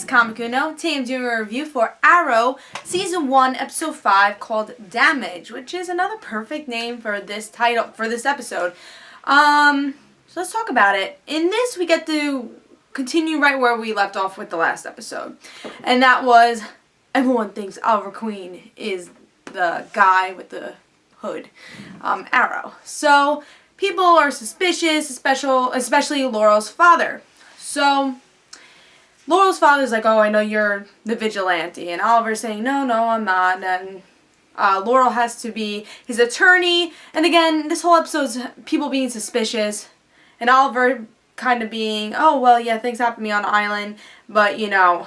Comic Uno. Today I'm doing a review for Arrow Season 1, Episode 5 called Damage, which is another perfect name for this title, for this episode. So let's talk about it. In this, we get to continue right where we left off with the last episode. And that was, everyone thinks Oliver Queen is the guy with the hood, Arrow. So people are suspicious, especially Laurel's father. So Laurel's father's like, oh, I know you're the vigilante. And Oliver's saying, no, I'm not. And Laurel has to be his attorney. And again, this whole episode's people being suspicious. And Oliver kind of being, oh, well, yeah, things happen to me on the island. But, you know,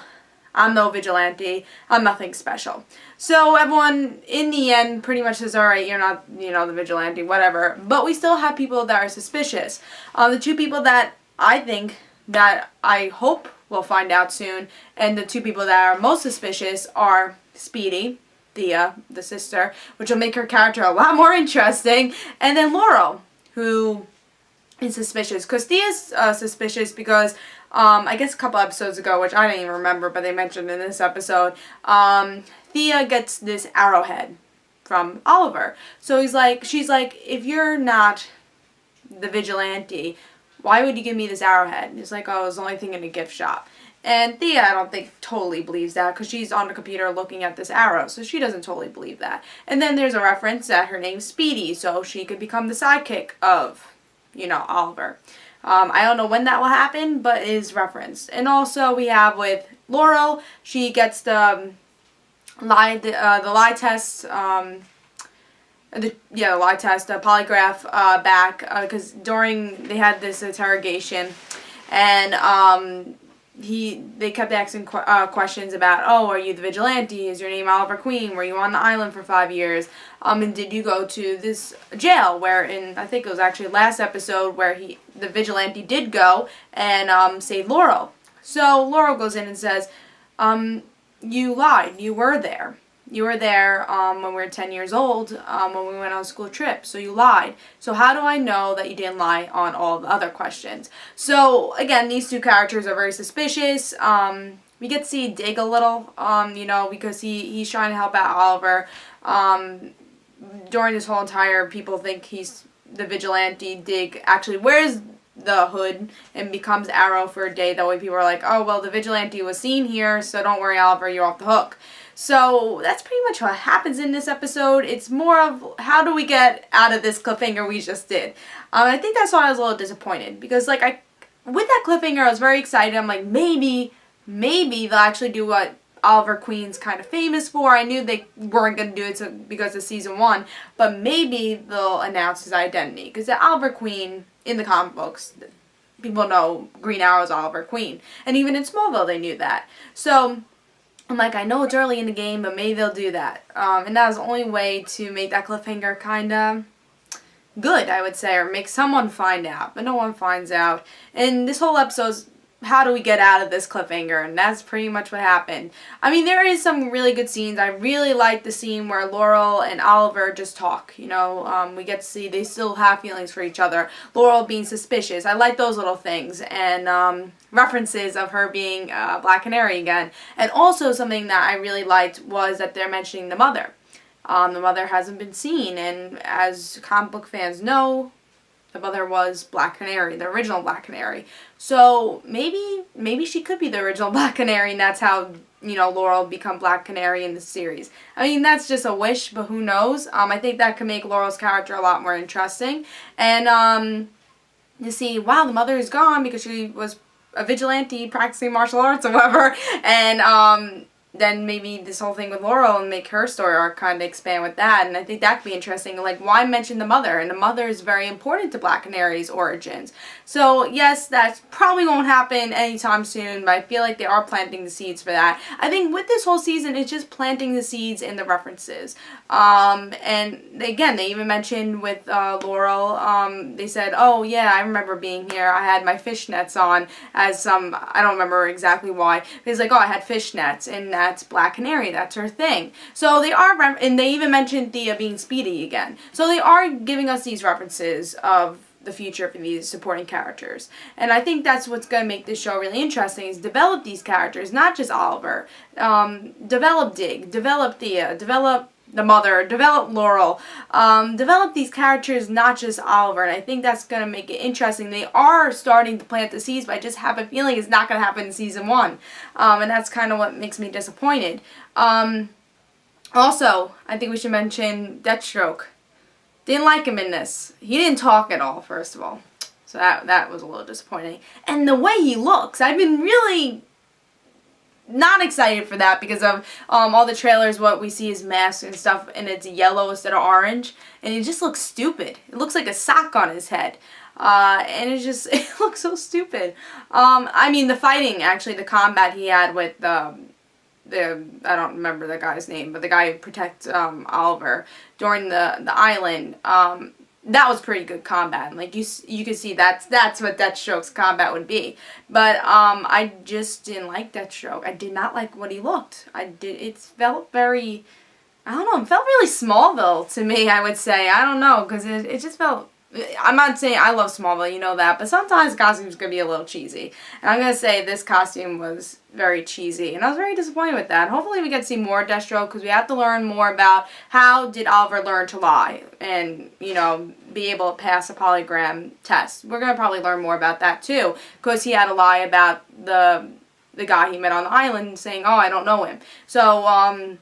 I'm no vigilante. I'm nothing special. So everyone, in the end, pretty much says, all right, you're not, the vigilante, whatever. But we still have people that are suspicious. The two people that I hope we'll find out soon, and the two people that are most suspicious are Speedy, Thea, the sister, which will make her character a lot more interesting, and then Laurel, who is suspicious. Because Thea's suspicious because, I guess a couple episodes ago, which I don't even remember, but they mentioned in this episode, Thea gets this arrowhead from Oliver. So she's like, if you're not the vigilante, why would you give me this arrowhead? And he's like, oh, it was the only thing in a gift shop. And Thea, I don't think, totally believes that because she's on the computer looking at this arrow, so she doesn't totally believe that. And then there's a reference that her name's Speedy, so she could become the sidekick of, Oliver. I don't know when that will happen, but it is referenced. And also we have with Laurel, she gets the lie test, the lie test, polygraph back, because they had this interrogation, and they kept asking questions about, oh, are you the vigilante? Is your name Oliver Queen? Were you on the island for 5 years? And did you go to this jail where I think it was actually last episode where the vigilante did go and saved Laurel. So Laurel goes in and says, you lied. You were there. You were there when we were 10 years old, when we went on a school trip, so you lied. So how do I know that you didn't lie on all the other questions? So, again, these two characters are very suspicious. We get to see Dig a little, because he's trying to help out Oliver. During this whole entire, people think he's the vigilante. Dig actually wears the hood and becomes Arrow for a day. That way people are like, oh, well, the vigilante was seen here, so don't worry, Oliver, you're off the hook. So that's pretty much what happens in this episode. It's more of how do we get out of this cliffhanger we just did. I think that's why I was a little disappointed because with that cliffhanger I was very excited. I'm like, maybe they'll actually do what Oliver Queen's kind of famous for. I knew they weren't going to do it because of season 1, but maybe they'll announce his identity because the Oliver Queen in the comic books, people know Green Arrow's Oliver Queen, and even in Smallville they knew that. So I'm like, I know it's early in the game, but maybe they'll do that. And that was the only way to make that cliffhanger kind of good, I would say, or make someone find out. But no one finds out. And this whole episode's how do we get out of this cliffhanger? And that's pretty much what happened. I mean, there is some really good scenes. I really like the scene where Laurel and Oliver just talk. We get to see they still have feelings for each other. Laurel being suspicious. I like those little things. And references of her being Black Canary again. And also something that I really liked was that they're mentioning the mother. The mother hasn't been seen. And as comic book fans know, the mother was Black Canary, the original Black Canary. So maybe she could be the original Black Canary, and that's how, Laurel become Black Canary in the series. I mean, that's just a wish, but who knows? I think that could make Laurel's character a lot more interesting. And you see, wow, the mother is gone because she was a vigilante practicing martial arts or whatever. And then maybe this whole thing with Laurel and make her story arc kind of expand with that. And I think that could be interesting. Like, why mention the mother? And the mother is very important to Black Canary's origins. So, yes, that probably won't happen anytime soon, but I feel like they are planting the seeds for that. I think with this whole season, it's just planting the seeds in the references. And again, they even mentioned with Laurel, they said, oh, yeah, I remember being here. I had my fishnets on as I don't remember exactly why. But it's like, oh, I had fishnets, and that's Black Canary. That's her thing. So they are, and they even mentioned Thea being Speedy again. So they are giving us these references of the future for these supporting characters. And I think that's what's going to make this show really interesting, is develop these characters, not just Oliver. Develop Dig, develop Thea, develop the mother, develop Laurel, develop these characters, not just Oliver, and I think that's going to make it interesting. They are starting to plant the seeds, but I just have a feeling it's not going to happen in season 1, and that's kind of what makes me disappointed. Also, I think we should mention Deathstroke. Didn't like him in this. He didn't talk at all, first of all, so that was a little disappointing. And the way he looks, I've been really not excited for that because of all the trailers. What we see is masks and stuff, and it's yellow instead of orange, and it just looks stupid. It looks like a sock on his head, and it looks so stupid. I mean, the fighting, actually, the combat he had with I don't remember the guy's name, but the guy who protects Oliver during the island, that was pretty good combat. Like you could see that's what Deathstroke's combat would be. But I just didn't like Deathstroke. I did not like what he looked. It felt very, I don't know, it felt really Smallville to me, I would say. I don't know, because it just felt, I'm not saying I love Smallville, you know that, but sometimes costumes can be a little cheesy. And I'm going to say this costume was very cheesy, and I was very disappointed with that. Hopefully we get to see more Deathstroke, because we have to learn more about how did Oliver learn to lie and, you know, be able to pass a polygram test. We're going to probably learn more about that too, because he had to lie about the guy he met on the island saying, oh, I don't know him. So,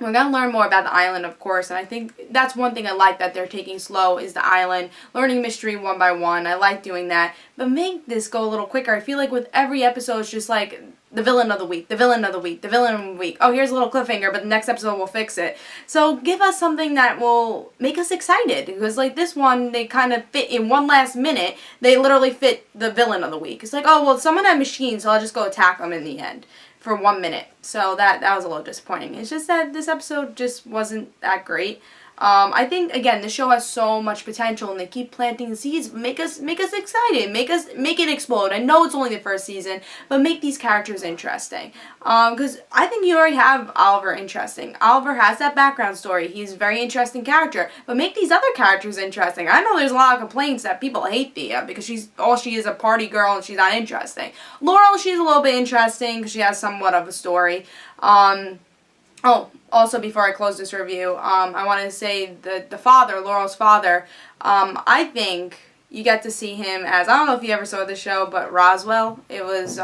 we're going to learn more about the island, of course, and I think that's one thing I like that they're taking slow, is the island, learning mystery one by one. I like doing that, but make this go a little quicker. I feel like with every episode, it's just like the villain of the week, the villain of the week, the villain of the week. Oh, here's a little cliffhanger, but the next episode will fix it. So give us something that will make us excited, because like this one, they kind of fit in one last minute. They literally fit the villain of the week. It's like, oh, well, someone had machines, so I'll just go attack them in the end for 1 minute. So that was a little disappointing. It's just that this episode just wasn't that great. I think, again, the show has so much potential, and they keep planting the seeds. Make us excited. Make it explode. I know it's only the first season, but make these characters interesting. Because I think you already have Oliver interesting. Oliver has that background story. He's a very interesting character. But make these other characters interesting. I know there's a lot of complaints that people hate Thea because she is a party girl and she's not interesting. Laurel, she's a little bit interesting because she has somewhat of a story. Oh, also before I close this review, I want to say the father, Laurel's father, I think you get to see him as, I don't know if you ever saw the show, but Roswell. It was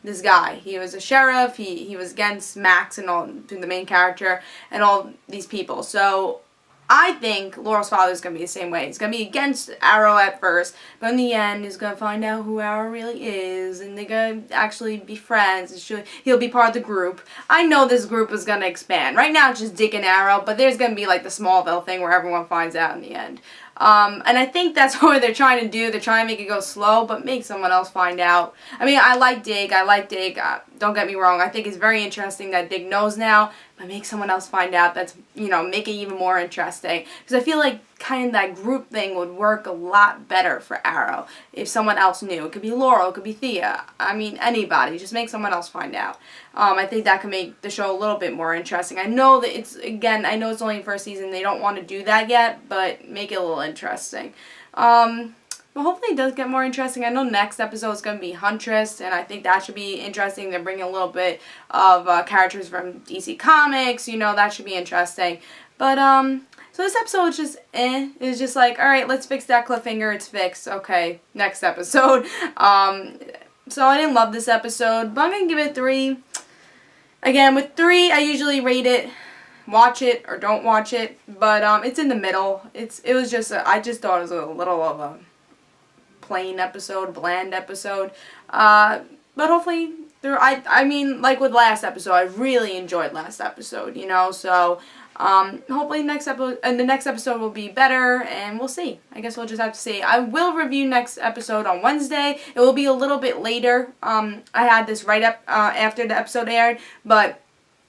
this guy. He was a sheriff. He was against Max and all, the main character, and all these people. So I think Laurel's father is going to be the same way. He's going to be against Arrow at first, but in the end, he's going to find out who Arrow really is, and they're going to actually be friends, and he'll be part of the group. I know this group is going to expand. Right now, it's just Dick and Arrow, but there's going to be like the Smallville thing where everyone finds out in the end. And I think that's what they're trying to do. They're trying to make it go slow, but make someone else find out. I mean, I like Dig. Don't get me wrong. I think it's very interesting that Dig knows now, but make someone else find out. That's, you know, make it even more interesting. Because I feel like kind of that group thing would work a lot better for Arrow if someone else knew. It could be Laurel, it could be Thea. I mean, anybody. Just make someone else find out. I think that could make the show a little bit more interesting. I know that I know it's only the first season. They don't want to do that yet, but make it a little interesting. But hopefully it does get more interesting. I know next episode is going to be Huntress, and I think that should be interesting. They're bringing a little bit of characters from DC Comics. You know, that should be interesting. But, so this episode is just, It's just like, alright, let's fix that cliffhanger. It's fixed. Okay, next episode. So I didn't love this episode, but I'm going to give it 3. Again, with 3, I usually rate it, watch it or don't watch it, but it's in the middle. It was just, I just thought it was a little of a plain episode, bland episode, but hopefully, I mean, like with last episode, I really enjoyed last episode, you know, so, hopefully the next episode will be better, and we'll see. I guess we'll just have to see. I will review next episode on Wednesday. It will be a little bit later. I had this right up, after the episode aired, but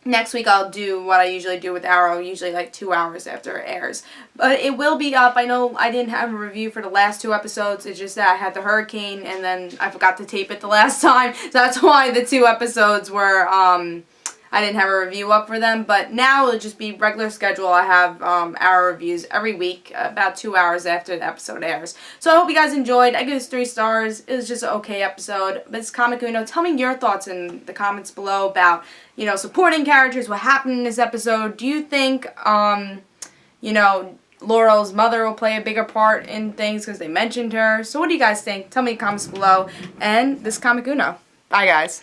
next week I'll do what I usually do with Arrow, usually like 2 hours after it airs. But it will be up. I know I didn't have a review for the last 2 episodes. It's just that I had the hurricane and then I forgot to tape it the last time. So that's why the 2 episodes were I didn't have a review up for them, but now it'll just be regular schedule. I have Arrow reviews every week, about 2 hours after the episode airs. So I hope you guys enjoyed. I give this 3 stars. It was just an okay episode, but it's Comic Uno. Tell me your thoughts in the comments below about, you know, supporting characters, what happened in this episode. Do you think, you know, Laurel's mother will play a bigger part in things because they mentioned her? So what do you guys think? Tell me in the comments below. And this is Comic Uno. Bye, guys.